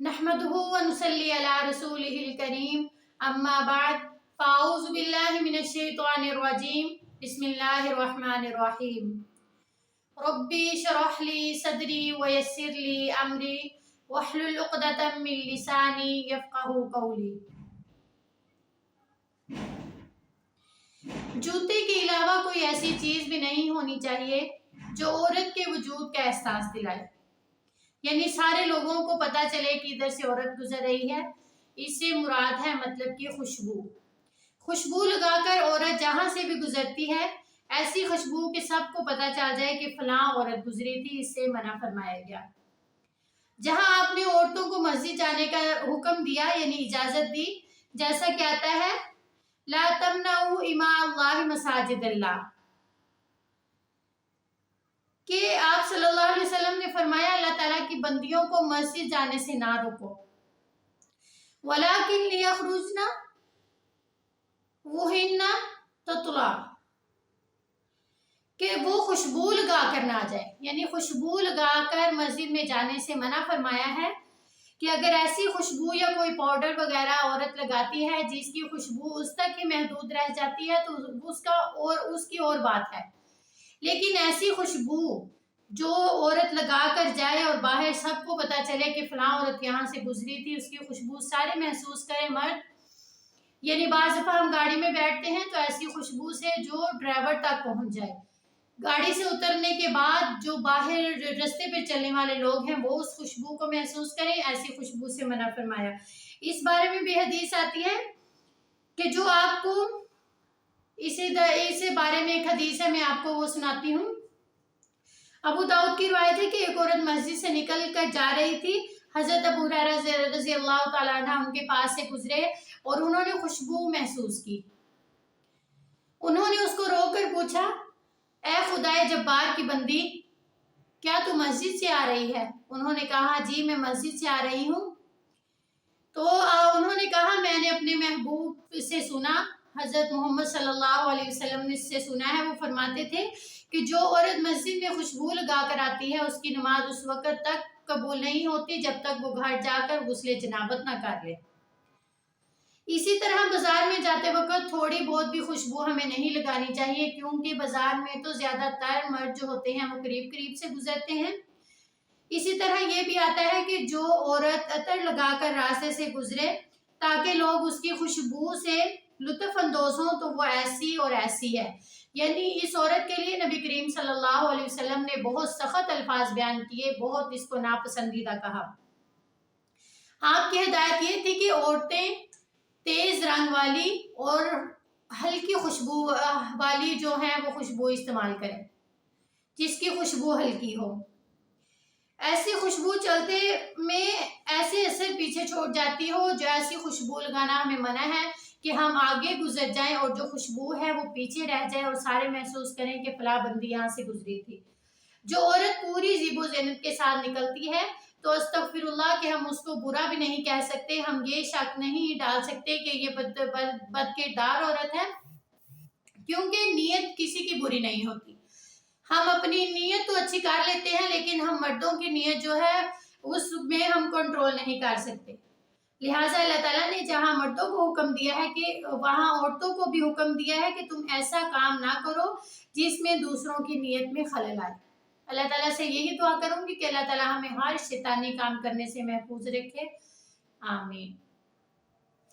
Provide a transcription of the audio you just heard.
نحمدہ ونصلی علی رسولہ الکریم اما بعد فاعوذ باللہ من الشیطان الرجیم بسم اللہ الرحمن الرحیم ربی اشرح لی صدری ویسر لی امری واحلل عقدۃ من لسانی یفقہوا قولی۔ جوتے کے علاوہ کوئی ایسی چیز بھی نہیں ہونی چاہیے جو عورت کے وجود کا احساس دلائے، یعنی سارے لوگوں کو پتہ چلے کہ ادھر سے عورت گزر رہی ہے۔ اس سے مراد ہے مطلب کہ خوشبو لگا کر عورت جہاں سے بھی گزرتی ہے ایسی خوشبو کہ سب کو پتہ چل جائے کہ فلاں عورت گزری تھی، اس سے منع فرمایا گیا۔ جہاں آپ نے عورتوں کو مسجد جانے کا حکم دیا یعنی اجازت دی، جیسا کہ آتا ہے لا تمنعوا اماء اللہ مساجد اللہ، کہ آپ صلی اللہ علیہ وسلم نے فرمایا اللہ تعالیٰ کی بندیوں کو مسجد جانے سے نہ روکو۔ وَلَكِنْ لِيَخْرُجْنَ وَهِنَّ تَطْلَعْ، کہ وہ خوشبو لگا کر نہ جائے، یعنی خوشبو لگا کر مسجد میں جانے سے منع فرمایا ہے کہ اگر ایسی خوشبو یا کوئی پاؤڈر وغیرہ عورت لگاتی ہے جس کی خوشبو اس تک ہی محدود رہ جاتی ہے تو اس کی اور بات ہے، لیکن ایسی خوشبو جو عورت لگا کر جائے اور باہر سب کو پتہ چلے کہ فلاں عورت یہاں سے گزری تھی، اس کی خوشبو سارے محسوس کریں مرد، یعنی بعض دفعہ ہم گاڑی میں بیٹھتے ہیں تو ایسی خوشبو سے جو ڈرائیور تک پہنچ جائے، گاڑی سے اترنے کے بعد جو باہر رستے پہ چلنے والے لوگ ہیں وہ اس خوشبو کو محسوس کریں، ایسی خوشبو سے منع فرمایا۔ اس بارے میں بھی حدیث آتی ہے کہ جو آپ کو اس بارے میں ایک حدیث ہے، میں آپ کو وہ سناتی ہوں۔ ابو داؤد کی روایت ہے کہ ایک عورت مسجد سے نکل کر جا رہی تھی، حضرت ابو ہریرہ رضی اللہ تعالیٰ عنہ ان کے پاس سے گزرے اور انہوں نے خوشبو محسوس کی۔ انہوں نے اس کو روک کر پوچھا، اے خدائے جبار کی بندی، کیا تو مسجد سے آ رہی ہے؟ انہوں نے کہا جی میں مسجد سے آ رہی ہوں۔ تو انہوں نے کہا میں نے اپنے محبوب سے سنا، حضرت محمد صلی اللہ علیہ وسلم نے اس سے سنا ہے، وہ فرماتے تھے کہ جو عورت مسجد میں خوشبو لگا کر آتی ہے اس کی نماز اس وقت تک قبول نہیں ہوتی جب تک وہ گھر جا کر غسل جنابت نہ کر لے۔ اسی طرح بازار میں جاتے وقت تھوڑی بہت بھی خوشبو ہمیں نہیں لگانی چاہیے، کیونکہ بازار میں تو زیادہ تر مرد جو ہوتے ہیں وہ قریب سے گزرتے ہیں۔ اسی طرح یہ بھی آتا ہے کہ جو عورت عطر لگا کر راستے سے گزرے تاکہ لوگ اس کی خوشبو سے لطف اندوز ہوں تو وہ ایسی اور ایسی ہے، یعنی اس عورت کے لیے نبی کریم صلی اللہ علیہ وسلم نے بہت سخت الفاظ بیان کیے، بہت اس کو ناپسندیدہ کہا۔ آپ کی ہدایت یہ تھی کہ عورتیں تیز رنگ والی اور ہلکی خوشبو والی جو ہیں وہ خوشبو استعمال کریں، جس کی خوشبو ہلکی ہو۔ ایسی خوشبو چلتے میں ایسے اثر پیچھے چھوڑ جاتی ہو، جو ایسی خوشبو لگانا ہمیں منع ہے کہ ہم آگے گزر جائیں اور جو خوشبو ہے وہ پیچھے رہ جائے اور سارے محسوس کریں کہ فلاں بندی یہاں سے گزری تھی۔ جو عورت پوری زیب و زینت کے ساتھ نکلتی ہے تو استغفر اللہ کہ ہم اس کو برا بھی نہیں کہہ سکتے، ہم یہ شک نہیں ڈال سکتے کہ یہ بد کردار عورت ہے، کیونکہ نیت کسی کی بری نہیں ہوتی۔ ہم اپنی نیت تو اچھی کر لیتے ہیں لیکن ہم مردوں کی نیت جو ہے اس میں ہم کنٹرول نہیں کر سکتے، لہٰذا اللہ تعالیٰ نے جہاں مردوں کو حکم دیا ہے کہ وہاں عورتوں کو بھی حکم دیا ہے کہ تم ایسا کام نہ کرو جس میں دوسروں کی نیت میں خلل آئے۔ اللہ تعالیٰ سے یہی دعا کروں گی کہ اللہ تعالیٰ ہمیں ہر شیطانی کام کرنے سے محفوظ رکھے، آمین۔